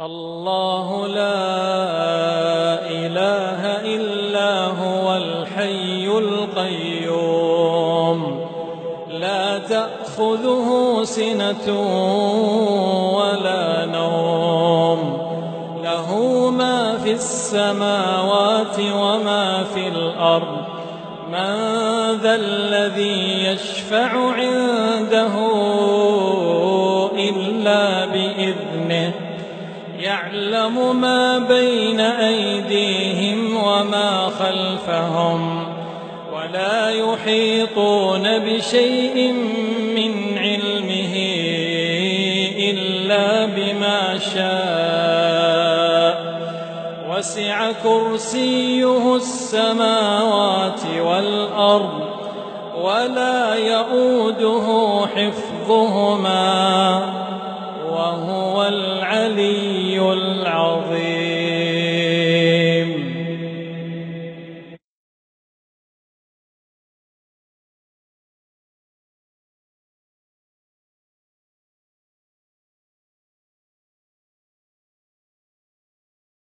الله لا إله إلا هو الحي القيوم لا تأخذه سنة ولا نوم له ما في السماوات وما في الأرض من ذا الذي يشفع عنده إلا بإذنه يعلم ما بين أيديهم وما خلفهم ولا يحيطون بشيء من علمه إلا بما شاء وسع كرسيه السماوات والأرض ولا يؤوده حفظهما وهو العلي العظيم.